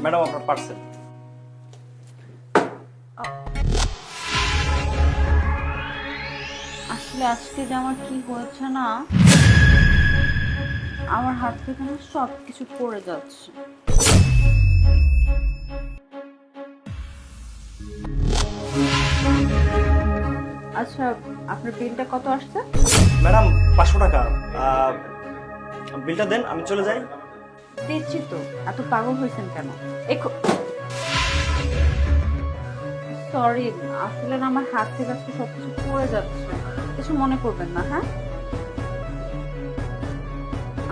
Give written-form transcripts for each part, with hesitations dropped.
Madam আপনার parcel. আসলে আজকে যে আমার কি হয়েছে না, আমার হাত থেকে না সব কিছু পড়ে যাচ্ছে। আচ্ছা, আপনার বিলটা কত আসছে? ম্যাডাম 500 টাকা। বিলটা দেন, আমি চলে যাই। দিচ্ছি তো, এত পাগল হয়েছেন কেন? সরি, আসলে না আমার হাত থেকে আজকে সবকিছু পড়ে যাচ্ছে, কিছু মনে করবেন না। হ্যাঁ,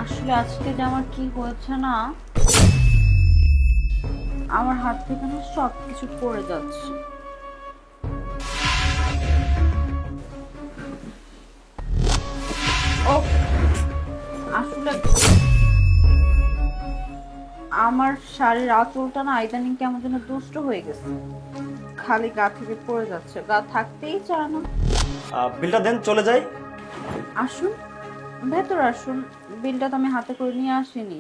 আসলে আজকে যে আমার কি হয়েছে না, আমার হাত থেকে না সব কিছু পড়ে যাচ্ছে। ও আসলে আমার শাড়ির আঁচলটা না ইদানিং কেমন যেন দুষ্ট হয়ে গেছে, খালি গা থেকে পড়ে যাচ্ছে, গা থাকতেই চায় না। বিলটা দেন, চলে যাই। আসুন, ভেতর আসুন, বিলটা তো আমি হাতে করে নিয়ে আসিনি।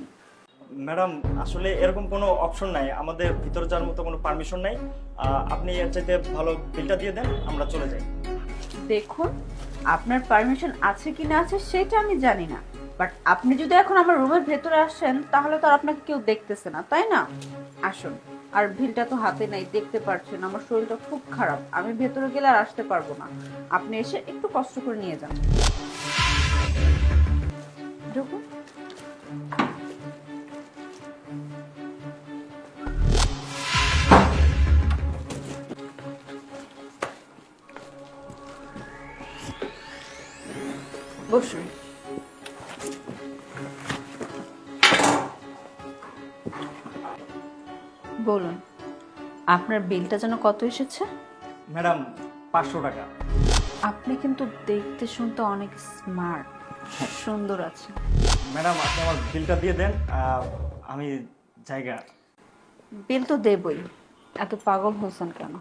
ম্যাডাম আসলে এরকম কোনো অপশন নাই, আমাদের ভিতরে যাওয়ার মতো কোনো পারমিশন নাই। আপনি এর চাইতে ভালো বিলটা দিয়ে দেন, আমরা চলে যাই। দেখুন, আপনার পারমিশন আছে কি না আছে সেটা আমি জানি না, বাট আপনি যদি এখন আমার রুমের ভেতরে আসেন তাহলে তো আর আপনাকে কেউ দেখতেছে না, তাই না? আসুন, আর বিলটা তো হাতে নাই, দেখতে পাচ্ছেন আমার শরীরটা খুব খারাপ, আমি ভেতরে গেলে আর আসতে পারবো না। আপনি এসে একটু কষ্ট করে নিয়ে যান। ঢুকুন। বসুন। বলুন, আপনার বিলটা যেন কত এসেছে? ম্যাডাম 500 টাকা। আপনি কিন্তু দেখতে শুনতে অনেক স্মার্ট, সুন্দর আছে। ম্যাডাম আপনি আমার বিলটা দিয়ে দেন, আমি জায়গা। বিল তো দেবই, এত পাগল হয়েছেন কেন?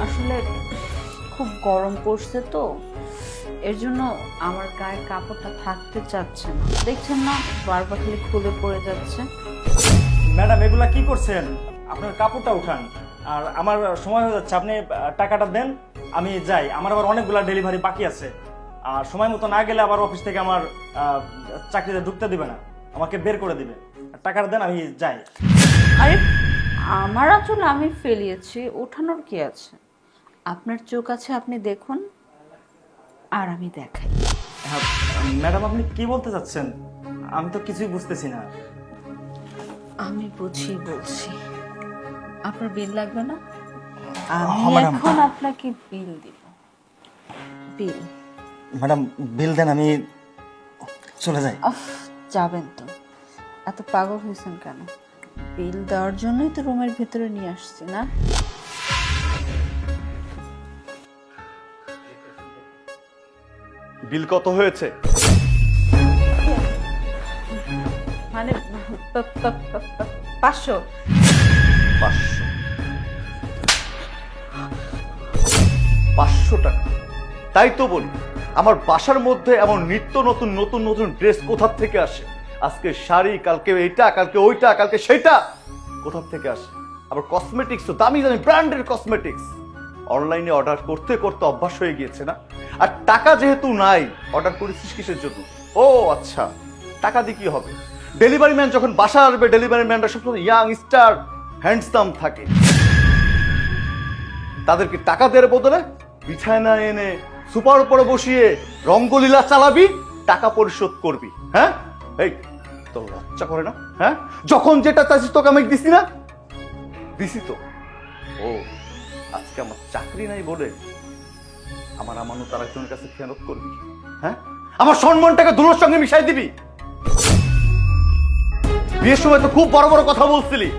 আসলে খুব গরম পড়ছে তো, এর জন্য আমার গায়ে কাপড়টা থাকতে চাচ্ছে না, দেখছেন না বারবার খালি খুলে পড়ে যাচ্ছে। ম্যাডাম এগুলা কি করছেন? আপনার কাপড়টা উঠান, আর আমার সময় হয়ে যাচ্ছে, আপনি টাকাটা দেন, আমি যাই। আমার আবার অনেকগুলা ডেলিভারি বাকি আছে, আর সময় মতো না গেলে আবার অফিস থেকে আমার চাকরিতে ঢুকতে দিবে না, আমাকে বের করে দিবে। টাকাটা দেন, আমি যাই। আরে, আমার আসলে আমি ফেলিয়েছি, ওঠানোর কি আছে? আপনার চোখ আছে, আপনি দেখুন, আর আমি দেখাই। হ্যাঁ, ম্যাডাম আপনি কি বলতে চাচ্ছেন? আমি তো কিছুই বুঝতেছি না। আমি বুঝিয়ে বলছি, আপনার বিল লাগবে না? হ্যাঁ, আমি ম্যাডাম। এখন আপনাকে বিল দিব। বিল? ম্যাডাম বিল দেন, আমি চলে যাই। আহ, যাবেন তো? এত পাগল হয়েছেন কেন? বিল দেওয়ার জন্যই তো রুমের ভেতরে নিয়ে আসছি না? বিল কত হয়েছে? মানে 500। 500। 500 টাকা? তাই তো বলি, আমার বাসার মধ্যে এমন নিত্য নতুন নতুন নতুন ড্রেস কোথা থেকে আসে? আজকে শাড়ি, কালকে এইটা, কালকে ওইটা, কালকে সেইটা, কোথা থেকে আসে? আবার কসমেটিক্স তো দামি দামি ব্র্যান্ডের কসমেটিক্স অনলাইনে অর্ডার করতে করতে অভ্যাস হয়ে গিয়েছে না? আর টাকা যেহেতু নাই, অর্ডার করেছিস কিসের জন্য? ও আচ্ছা, টাকা দিয়ে কি হবে? ডেলিভারি ম্যান যখন বাসা আসবে, ডেলিভারি ম্যানরা সবসময় ইয়াং স্টার হ্যান্ডসাম থাকে, তাদেরকে টাকা দেওয়ার বদলে বিছানা এনে সুপার উপরে বসিয়ে রঙ্গলীলা চালাবি, টাকা পরিশোধ করবি। হ্যাঁ, এই তোর লজ্জা করে না? হ্যাঁ, যখন যেটা চাইছিস তোকে আমি দিছি না? দিছি তো। ও আজকে আমার চাকরি নাই বলে আমার আমানত আর একজনের কাছে খেয়ানত করবি? হ্যাঁ, আমার সম্মানটাকে ধুলোর সঙ্গে মিশাই দিবি? বিয়ের সময় তো খুব বড় বড় কথা বলছিলি,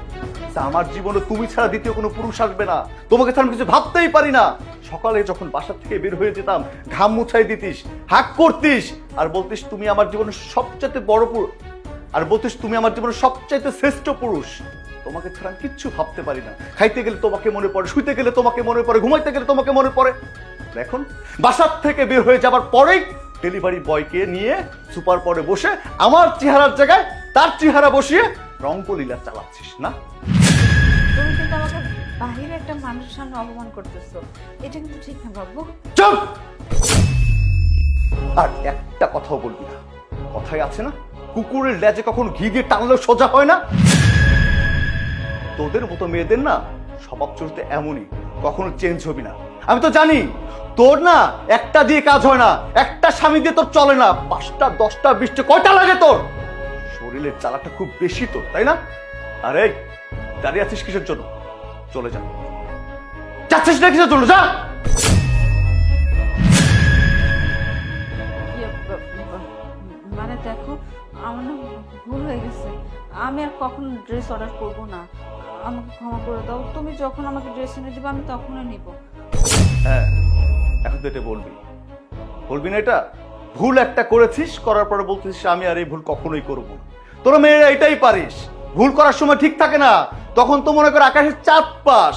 আমার জীবনে তুমি ছাড়া দ্বিতীয় কোনো পুরুষ আসবে না, তোমাকে ছাড়া আমি কিছু ভাবতেই পারি না। সকালে যখন বাসা থেকে বের হয়ে যেতাম, ঘাম মুছাই দিতিস, হাক করতিস, আর বলতিস তুমি আমার জীবনের সবচাইতে বড় পুরুষ, আর বলতিস তুমি আমার জীবনের সবচাইতে শ্রেষ্ঠ পুরুষ। তোমাকে ছাড়া আমি কিচ্ছু ভাবতে পারি না। খাইতে গেলে তোমাকে মনে পড়ে, শুইতে গেলে তোমাকে মনে পড়ে, ঘুমাইতে গেলে তোমাকে মনে পড়ে। এখন বাসার থেকে বের হয়ে যাবার পরেই ডেলিভারি বয়কে নিয়ে সুপার পরে বসে আমার চেহারার জায়গায় তার চেহারা বসিয়ে রঙ্গলীলা চালাচ্ছিস না? তুমি কিন্তু আমাকে বাহিরে একটা মানুষের সামনে অপমান করতেছো, এটা কিন্তু ঠিক না বাবু। চুপ! আর একটা কথাও বলবি না। কথাই আছে না, কুকুরের লেজে কখনো ঘি দিয়ে টানলেও সোজা হয় না। তোদের মতো মেয়েদের না স্বভাব চরিত্র এমনই, কখনো চেঞ্জ হবি না। আমি তো জানি তোর না একটা দিয়ে কাজ হয় না, একটা স্বামী দিয়ে তোর চলে না, 5টা 10টা 20টা কয়টা লাগে তোর? শরীরের জ্বালাটা খুব বেশি তোর, তাই না? আরে দাঁড়িয়ে আছিস কিসের জন্য? চলে যা। যাচ্ছিস না কিসের জন্য? যা। মানে দেখো, আমার না ভুল হয়ে গেছে, আমি আর কখনো ড্রেস অর্ডার করব না, আমাকে ক্ষমা করে দাও। তুমি যখন আমাকে ড্রেস এনে দিবে আমি তখনই নিব। হ্যাঁ, এখন তো এটা বলবি, বলবি না? এটা ভুল একটা করেছিস, করার পরে বলতেছিস আমি আর এই ভুল কখনোই করবো না। তোরা মেয়েরা এটাই পারিস, ভুল করার সময় ঠিক থাকে না, তখন তো মনে কর আকাশের চাঁদ পাস।